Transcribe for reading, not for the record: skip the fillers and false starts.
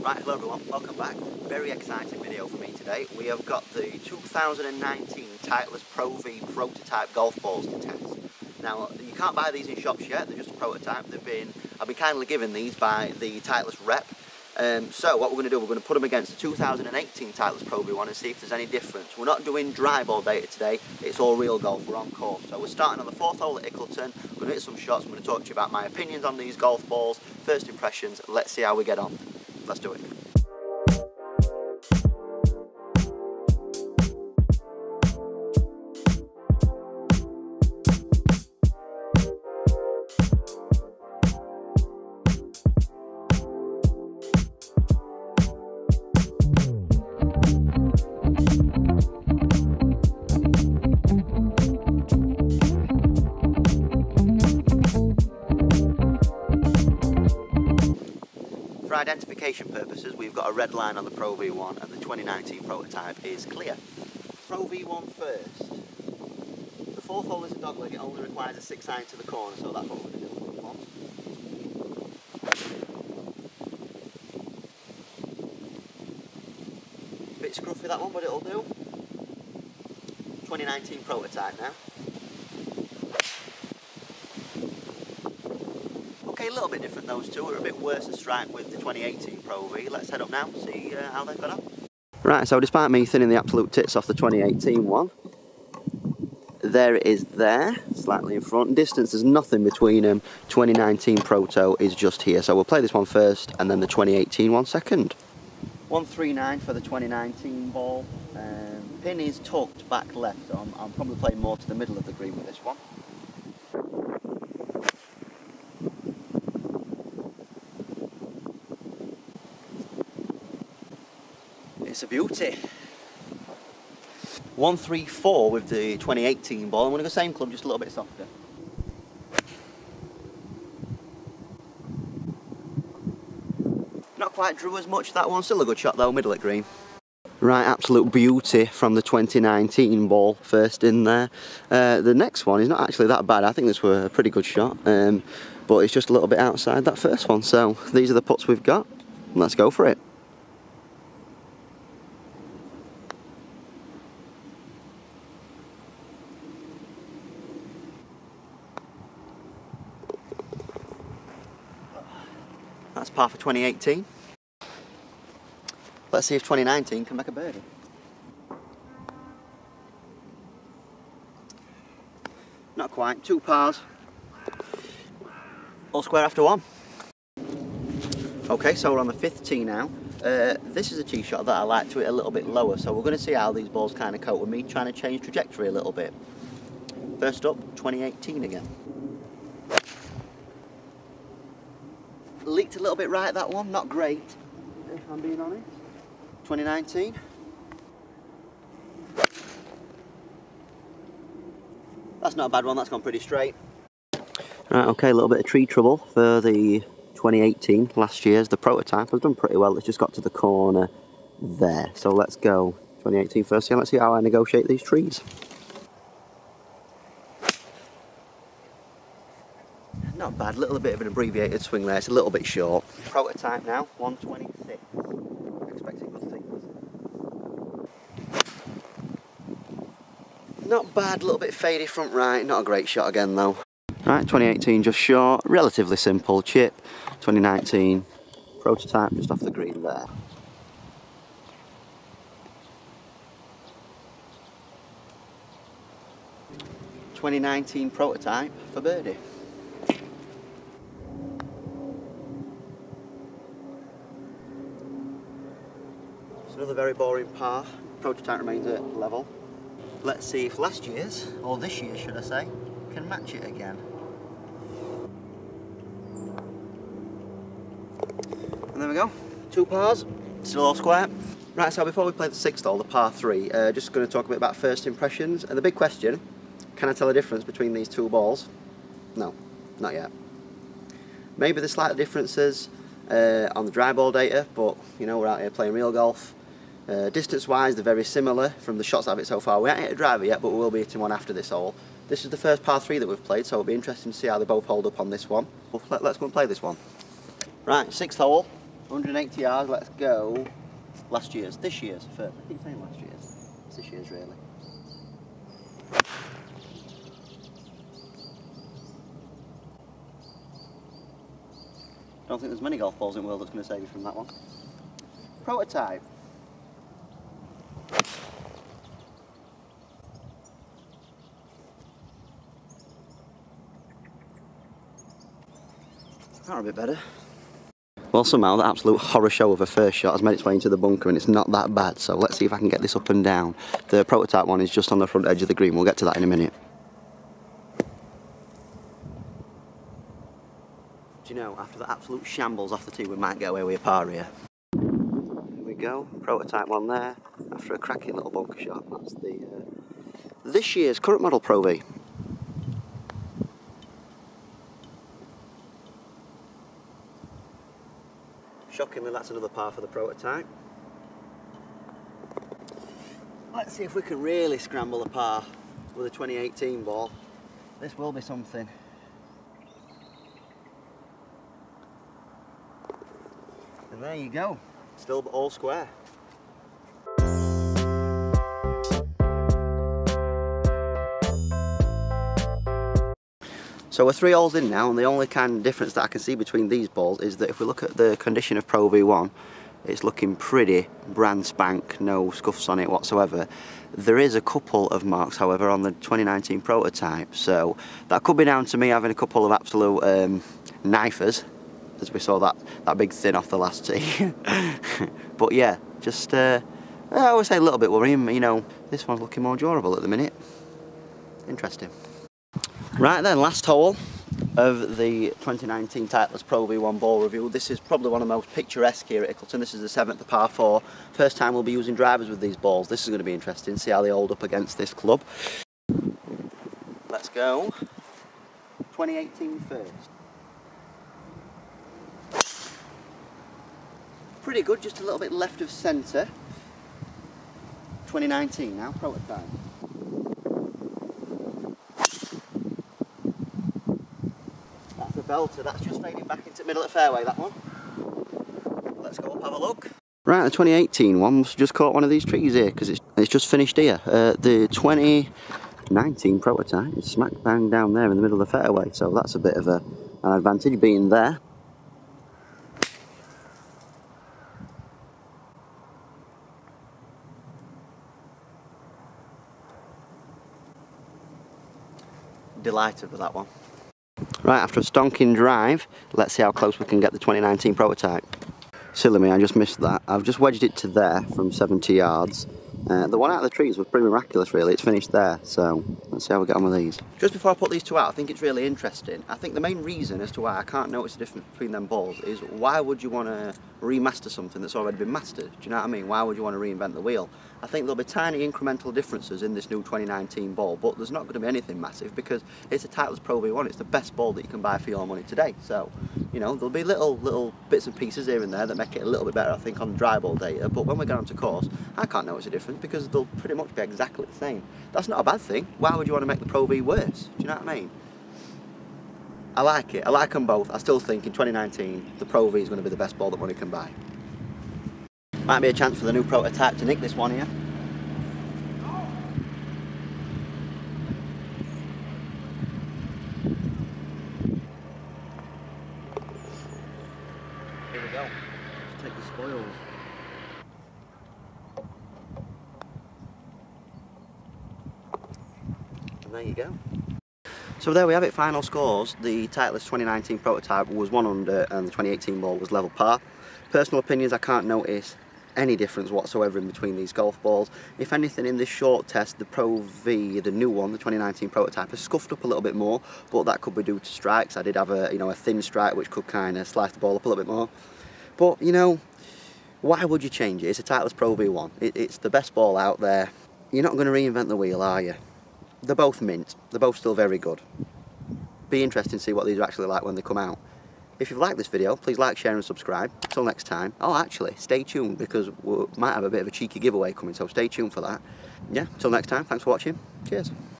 Right, hello everyone, welcome back. Very exciting video for me today. We have got the 2019 Titleist PROV prototype golf balls to test. Now, you can't buy these in shops yet, they're just a prototype. I've been kindly given these by the Titleist rep. So what we're going to do, we're going to put them against the 2018 Titleist PROV1 and see if there's any difference. We're not doing dry ball data today, it's all real golf, we're on course. So we're starting on the 4th hole at Ickleton, we're going to hit some shots, I'm going to talk to you about my opinions on these golf balls, first impressions, let's see how we get on. Let's do it. For identification purposes, we've got a red line on the PROV1 and the 2019 prototype is clear. PROV1 first. The 4th hole is a dogleg, it only requires a 6-iron to the corner, so that's what we're going to do. Bit scruffy that one, but it'll do. 2019 prototype now. Okay, a little bit different, those two are a bit worse a strike with the 2018 PROV. Let's head up now, see how they've got on. Right, so despite me thinning the absolute tits off the 2018 one, there it is there, slightly in front. Distance, there's nothing between them. 2019 Proto is just here, so we'll play this one first and then the 2018 one second. 139 for the 2019 ball. Pin is tucked back left, so I'm probably playing more to the middle of the green with this one. It's a beauty. 134 with the 2018 ball. I'm going to go same club, just a little bit softer. Not quite drew as much that one, still a good shot though, middle at green. Right, absolute beauty from the 2019 ball, first in there. The next one is not actually that bad, I think this was a pretty good shot, but it's just a little bit outside that first one, so these are the putts we've got. Let's go for it. That's par for 2018. Let's see if 2019 can make a birdie. Not quite, 2 pars. All square after 1. Okay, so we're on the 5th tee now. This is a tee shot that I like to hit a little bit lower, so we're going to see how these balls kind of cope with me, trying to change trajectory a little bit. First up, 2018 again. Leaked a little bit right, that one, not great, if I'm being honest. 2019. That's not a bad one, that's gone pretty straight. Right, okay, a little bit of tree trouble for the 2018, last year's. The prototype has done pretty well, it's just got to the corner there. So let's go 2018 first, and let's see how I negotiate these trees. Not bad, a little bit of an abbreviated swing there, it's a little bit short. Prototype now, 126. Expecting good things. Not bad, a little bit faded front right, not a great shot again though. Right, 2018 just short, relatively simple chip. 2019 prototype just off the green there. '19 prototype for birdie. Another very boring par. Prototype remains at level. Let's see if last year's, or this year's should I say, can match it again. And there we go, 2 pars, still all square. Right, so before we play the 6th hole, the par 3, just going to talk a bit about first impressions. And the big question, can I tell a difference between these two balls? No, not yet. Maybe there's slight differences on the dry ball data, but you know, we're out here playing real golf. Distance wise they're very similar from the shots I've hit so far. We haven't hit a driver yet, but we will be hitting one after this hole. This is the first par 3 that we've played, so it'll be interesting to see how they both hold up on this one. Let's go and play this one. Right, 6th hole. 180 yards, let's go. This year's first. I keep saying last year's. It's this year's really. Don't think there's many golf balls in the world that's going to save you from that one. Prototype. That a bit better. Well, somehow that absolute horror show of a first shot has made its way into the bunker and it's not that bad, so let's see if I can get this up and down. The prototype one is just on the front edge of the green, we'll get to that in a minute. Do you know, after the absolute shambles off the tee, we might get away with a par here. Here we go, prototype one there, after a cracking little bunker shot. That's the this year's current model Pro V. Shockingly, that's another par for the prototype. Let's see if we can really scramble a par with a 2018 ball. This will be something. And there you go, still all square. So we're 3 holes in now, and the only kind of difference that I can see between these balls is that if we look at the condition of PROV1, it's looking pretty brand spank, no scuffs on it whatsoever. There is a couple of marks, however, on the 2019 prototype, so that could be down to me having a couple of absolute knifers, as we saw that big thin off the last tee. But yeah, just I would say a little bit worrying. You know, this one's looking more durable at the minute. Interesting. Right then, last hole of the 2019 Titleist PROV1 ball review. This is probably one of the most picturesque here at Ickleton. This is the 7th par 4. First time we'll be using drivers with these balls. This is going to be interesting, see how they hold up against this club. Let's go. 2018 first. Pretty good, just a little bit left of centre. 2019 now, prototype. That's a belter, that's just fading back into the middle of the fairway, that one. Let's go up, have a look. Right, the 2018 one must have just caught one of these trees here, because it's just finished here. The 2019 prototype is smack bang down there in the middle of the fairway, so that's a bit of an advantage being there. Delighted with that one. Right, after a stonking drive, let's see how close we can get the 2019 prototype. Silly me, I just missed that. I've just wedged it to there from 70 yards. The one out of the trees was pretty miraculous really, it's finished there, so let's see how we get on with these. Just before I put these two out, I think it's really interesting. I think the main reason as to why I can't notice the difference between them balls is why would you want to remaster something that's already been mastered? Do you know what I mean? Why would you want to reinvent the wheel? I think there'll be tiny incremental differences in this new 2019 ball, but there's not going to be anything massive because it's a Titleist PROV1, it's the best ball that you can buy for your money today. So, you know, there'll be little bits and pieces here and there that make it a little bit better, I think, on the dry ball data, but when we get onto course, I can't notice a difference because they'll pretty much be exactly the same. That's not a bad thing. Why would you want to make the Pro V worse? Do you know what I mean? I like it. I like them both. I still think in 2019 the Pro V is going to be the best ball that money can buy. Might be a chance for the new prototype to nick this one here. Here we go. Let's take the spoils. And there you go. So there we have it, final scores. The Titleist 2019 prototype was 1 under and the 2018 ball was level par. Personal opinions, I can't notice any difference whatsoever in between these golf balls. If anything, in this short test, the Pro V, the new one, the 2019 prototype, has scuffed up a little bit more, but that could be due to strikes. I did have a thin strike which could kind of slice the ball up a little bit more. But, you know, why would you change it? It's a Titleist Pro V1. It's the best ball out there. You're not going to reinvent the wheel, are you? They're both mint. They're both still very good. Be interesting to see what these are actually like when they come out. If you've liked this video, please like, share and subscribe. Till next time. Oh, actually, stay tuned because we might have a bit of a cheeky giveaway coming, so stay tuned for that. Yeah, till next time, thanks for watching. Cheers.